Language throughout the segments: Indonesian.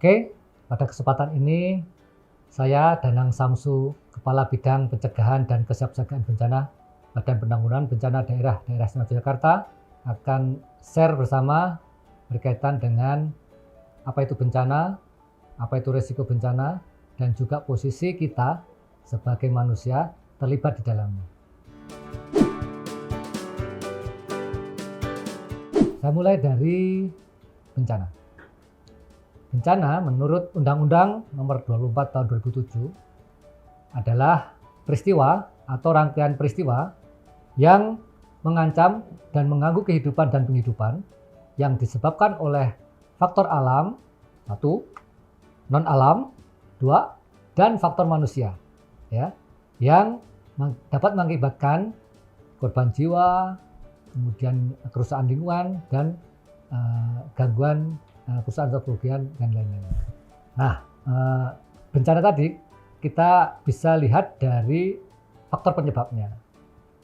Oke, pada kesempatan ini saya Danang Samsu, Kepala Bidang Pencegahan dan Kesiapsiagaan Bencana Badan Penanggulangan Bencana Daerah Istimewa Yogyakarta akan share bersama berkaitan dengan apa itu bencana, apa itu risiko bencana, dan juga posisi kita sebagai manusia terlibat di dalamnya. Saya mulai dari bencana. Bencana menurut Undang-Undang Nomor 24 Tahun 2007 adalah peristiwa atau rangkaian peristiwa yang mengancam dan mengganggu kehidupan dan penghidupan yang disebabkan oleh faktor alam, 1, non alam, 2, dan faktor manusia, ya, yang dapat mengakibatkan korban jiwa, kemudian kerusakan lingkungan dan gangguan kerusakan atau kerugian dan lain-lain. Nah, bencana tadi kita bisa lihat dari faktor penyebabnya.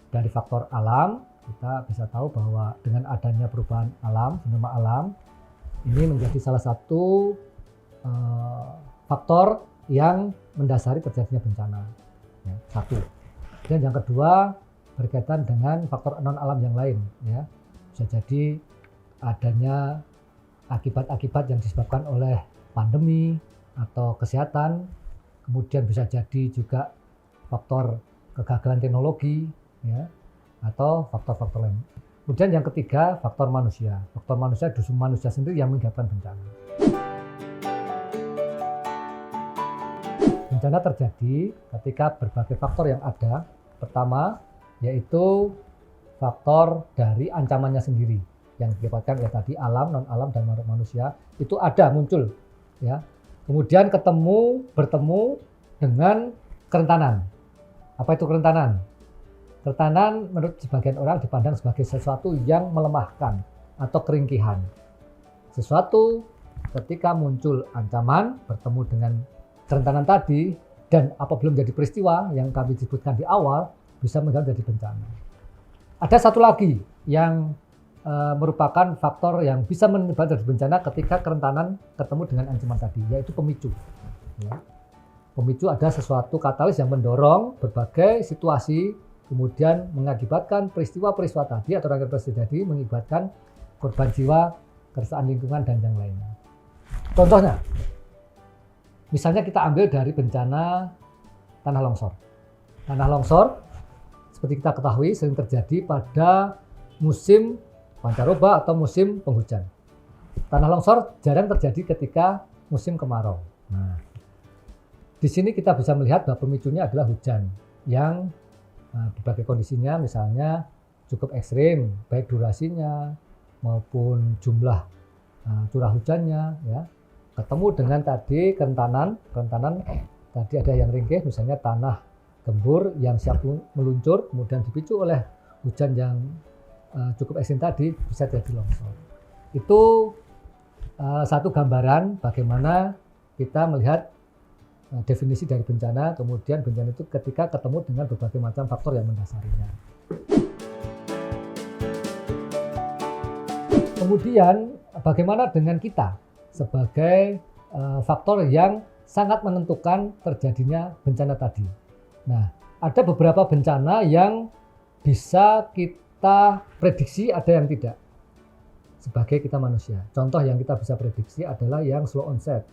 Dari faktor alam, kita bisa tahu bahwa dengan adanya perubahan alam, fenomena alam, ini menjadi salah satu faktor yang mendasari terjadinya bencana. Ya, 1. Dan yang kedua, berkaitan dengan faktor non alam yang lain. Ya. Bisa jadi adanya akibat-akibat yang disebabkan oleh pandemi atau kesehatan, kemudian bisa jadi juga faktor kegagalan teknologi, ya, atau faktor-faktor lain. Kemudian yang ketiga, faktor manusia. Faktor manusia justru manusia sendiri yang menyebabkan bencana. Bencana terjadi ketika berbagai faktor yang ada. Pertama, yaitu faktor dari ancamannya sendiri yang diakibatkan oleh tadi alam, non alam, dan manusia itu ada muncul, ya. Kemudian bertemu dengan kerentanan. Apa itu kerentanan? Kerentanan menurut sebagian orang dipandang sebagai sesuatu yang melemahkan atau keringkihan. Sesuatu ketika muncul ancaman bertemu dengan kerentanan tadi dan apabila menjadi peristiwa yang kami sebutkan di awal bisa menjadi bencana. Ada satu lagi yang merupakan faktor yang bisa menyebabkan bencana ketika kerentanan ketemu dengan ancaman tadi, yaitu pemicu. Ya. Pemicu ada sesuatu katalis yang mendorong berbagai situasi, kemudian mengakibatkan peristiwa-peristiwa tadi atau rangkaian peristiwa tadi mengakibatkan korban jiwa, kerusakan lingkungan, dan yang lainnya. Contohnya, misalnya kita ambil dari bencana tanah longsor. Tanah longsor, seperti kita ketahui, sering terjadi pada musim pancaroba atau musim penghujan. Tanah longsor jarang terjadi ketika musim kemarau. Nah, di sini kita bisa melihat bahwa pemicunya adalah hujan yang berbagai kondisinya misalnya cukup ekstrim, baik durasinya maupun jumlah curah hujannya, ya. Ketemu dengan tadi kerentanan tadi ada yang ringkih, misalnya tanah gembur yang siap meluncur, kemudian dipicu oleh hujan yang cukup ekstrim tadi, bisa jadi longsor. Itu satu gambaran bagaimana kita melihat definisi dari bencana, kemudian bencana itu ketika ketemu dengan berbagai macam faktor yang mendasarinya. Kemudian bagaimana dengan kita sebagai faktor yang sangat menentukan terjadinya bencana tadi. Nah, ada beberapa bencana yang bisa kita prediksi, ada yang tidak. Sebagai kita manusia. Contoh yang kita bisa prediksi adalah yang slow onset.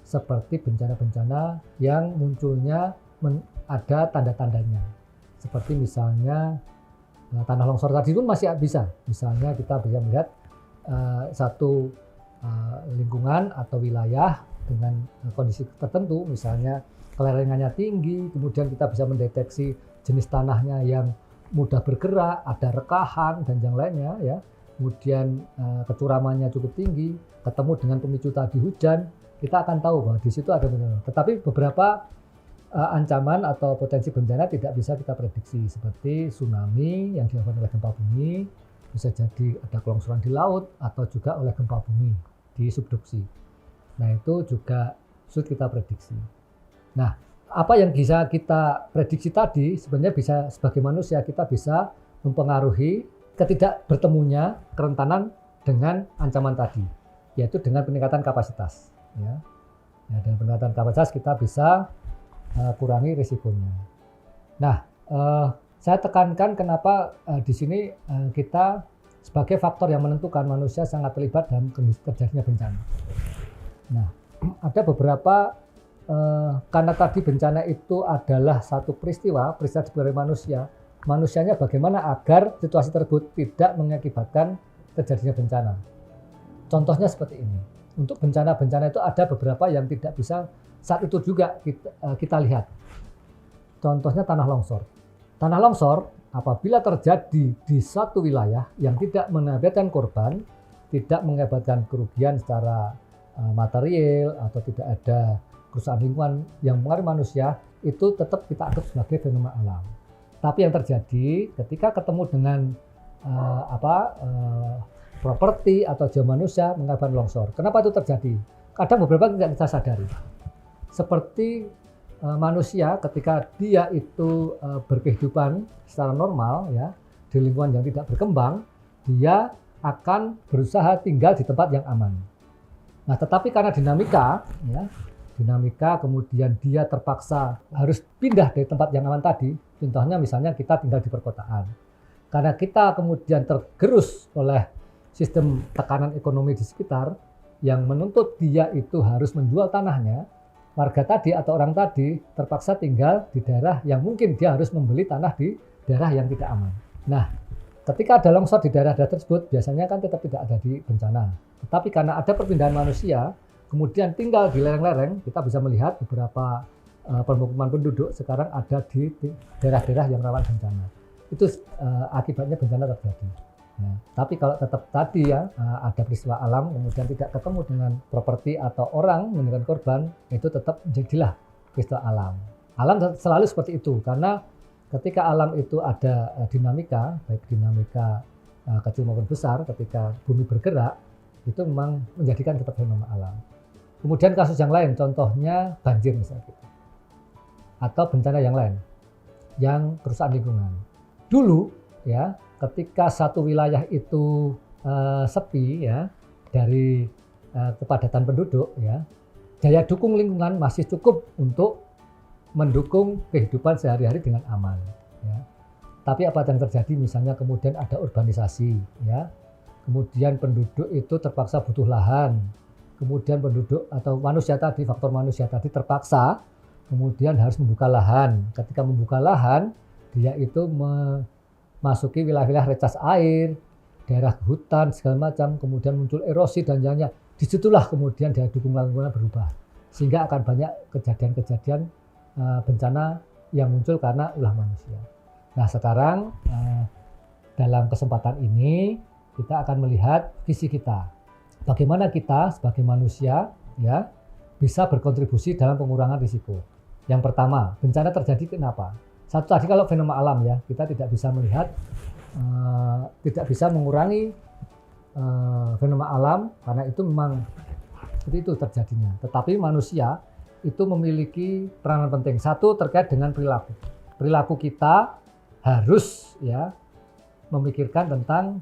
Seperti bencana-bencana yang munculnya ada tanda-tandanya. Seperti misalnya tanah longsor tadi pun masih bisa. Misalnya kita bisa melihat satu lingkungan atau wilayah dengan kondisi tertentu, misalnya kelerengannya tinggi, kemudian kita bisa mendeteksi jenis tanahnya yang mudah bergerak, ada rekahan dan yang lainnya, ya. Kemudian kecuramannya cukup tinggi, ketemu dengan pemicu tadi hujan, kita akan tahu bahwa di situ ada bencana. Tetapi beberapa ancaman atau potensi bencana tidak bisa kita prediksi, seperti tsunami yang disebabkan oleh gempa bumi, bisa jadi ada kelongsoran di laut atau juga oleh gempa bumi di subduksi. Nah, itu juga sulit kita prediksi. Nah, apa yang bisa kita prediksi tadi sebenarnya bisa sebagai manusia kita bisa mempengaruhi ketidak bertemunya kerentanan dengan ancaman tadi, yaitu dengan peningkatan kapasitas. Ya. Ya, dengan peningkatan kapasitas kita bisa kurangi risikonya. Nah, saya tekankan kenapa di sini kita sebagai faktor yang menentukan manusia sangat terlibat dalam terjadinya bencana. Nah, ada beberapa karena tadi bencana itu adalah satu peristiwa dari manusia, manusianya bagaimana agar situasi tersebut tidak mengakibatkan terjadinya bencana. Contohnya seperti ini. Untuk bencana-bencana itu ada beberapa yang tidak bisa saat itu juga kita lihat. Contohnya tanah longsor. Tanah longsor apabila terjadi di suatu wilayah yang tidak mengakibatkan korban, tidak mengakibatkan kerugian secara material atau tidak ada kerusakan lingkungan yang mengaruhi manusia, itu tetap kita anggap sebagai fenomena alam. Tapi yang terjadi ketika ketemu dengan properti atau jiwa manusia mengakibatkan longsor. Kenapa itu terjadi? Kadang beberapa tidak kita sadari. Seperti manusia ketika dia itu berkehidupan secara normal ya di lingkungan yang tidak berkembang, dia akan berusaha tinggal di tempat yang aman. Nah, tetapi karena dinamika kemudian dia terpaksa harus pindah dari tempat yang aman tadi. Contohnya misalnya kita tinggal di perkotaan. Karena kita kemudian tergerus oleh sistem tekanan ekonomi di sekitar yang menuntut dia itu harus menjual tanahnya, warga tadi atau orang tadi terpaksa tinggal di daerah yang mungkin dia harus membeli tanah di daerah yang tidak aman. Nah, ketika ada longsor di daerah-daerah tersebut, biasanya kan tetap tidak ada di bencana. Tetapi karena ada perpindahan manusia, kemudian tinggal di lereng-lereng, kita bisa melihat beberapa permukiman penduduk sekarang ada di daerah-daerah yang rawan bencana. Itu akibatnya bencana terjadi. Ya, tapi kalau tetap tadi ya ada peristiwa alam, kemudian tidak ketemu dengan properti atau orang meninggalkan korban, itu tetap jadilah peristiwa alam. Alam selalu seperti itu, karena ketika alam itu ada dinamika, baik dinamika kecil maupun besar, ketika bumi bergerak, itu memang menjadikan tetap fenomena alam. Kemudian kasus yang lain, contohnya banjir misalnya gitu. Atau bencana yang lain, yang kerusakan lingkungan. Dulu ya, ketika satu wilayah itu sepi ya dari kepadatan penduduk ya, daya dukung lingkungan masih cukup untuk mendukung kehidupan sehari-hari dengan aman ya. Tapi apa yang terjadi misalnya kemudian ada urbanisasi ya. Kemudian penduduk itu terpaksa butuh lahan. Kemudian penduduk atau manusia tadi, faktor manusia tadi terpaksa kemudian harus membuka lahan. Ketika membuka lahan, dia itu memasuki wilayah-wilayah recas air, daerah hutan segala macam, kemudian muncul erosi dan lainnya. Disitulah kemudian daya dukung lingkungan berubah, sehingga akan banyak kejadian-kejadian bencana yang muncul karena ulah manusia. Nah, sekarang dalam kesempatan ini kita akan melihat visi kita. Bagaimana kita sebagai manusia ya bisa berkontribusi dalam pengurangan risiko. Yang pertama, bencana terjadi kenapa? Satu tadi kalau fenomena alam ya, kita tidak bisa melihat, tidak bisa mengurangi fenomena alam karena itu memang seperti itu terjadinya. Tetapi manusia itu memiliki peranan penting. Satu terkait dengan perilaku. Perilaku kita harus ya memikirkan tentang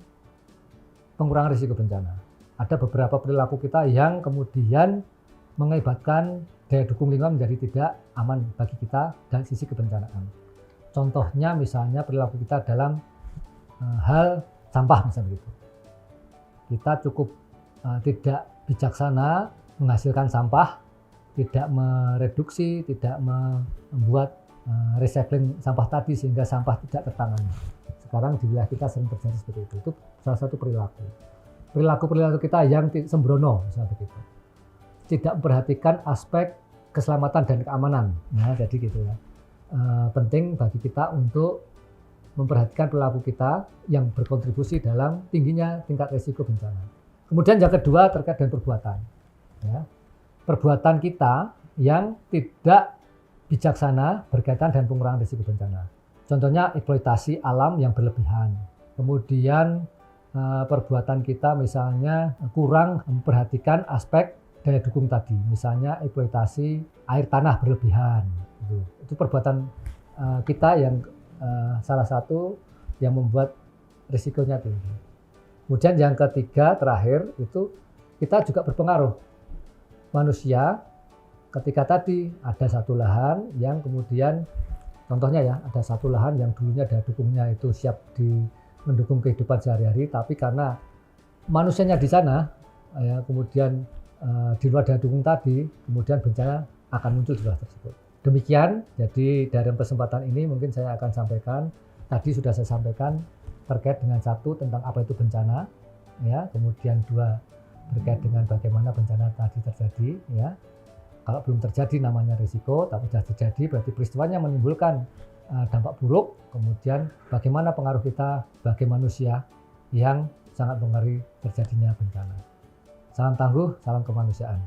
pengurangan risiko bencana. Ada beberapa perilaku kita yang kemudian mengakibatkan daya dukung lingkungan menjadi tidak aman bagi kita dari sisi kebencanaan. Contohnya misalnya perilaku kita dalam hal sampah misalnya begitu. Kita cukup tidak bijaksana menghasilkan sampah, tidak mereduksi, tidak membuat recycling sampah tadi sehingga sampah tidak tertangani. Sekarang di wilayah kita sering terjadi seperti itu. Itu salah satu perilaku. Perilaku kita yang sembrono misalnya begitu. Tidak memperhatikan aspek keselamatan dan keamanan. Nah, jadi gitu ya. Penting bagi kita untuk memperhatikan perilaku kita yang berkontribusi dalam tingginya tingkat risiko bencana. Kemudian yang kedua terkait dengan perbuatan. Ya. Perbuatan kita yang tidak bijaksana berkaitan dengan pengurangan risiko bencana. Contohnya eksploitasi alam yang berlebihan. Kemudian perbuatan kita misalnya kurang memperhatikan aspek daya dukung tadi, misalnya eksploitasi air tanah berlebihan. Itu perbuatan kita yang salah satu yang membuat risikonya tinggi. Kemudian yang ketiga terakhir itu kita juga berpengaruh. Manusia ketika tadi ada satu lahan yang kemudian, contohnya ya, ada satu lahan yang dulunya daya dukungnya itu siap mendukung kehidupan sehari-hari, tapi karena manusianya di sana, ya, kemudian di luar daya dukung tadi, kemudian bencana akan muncul di wilayah tersebut. Demikian, jadi dalam kesempatan ini mungkin saya akan sampaikan, tadi sudah saya sampaikan terkait dengan satu tentang apa itu bencana, ya, kemudian dua terkait dengan bagaimana bencana tadi terjadi, ya. Kalau belum terjadi namanya risiko, tapi sudah terjadi berarti peristiwanya menimbulkan dampak buruk, kemudian bagaimana pengaruh kita sebagai manusia yang sangat mempengaruhi terjadinya bencana. Salam tangguh, salam kemanusiaan.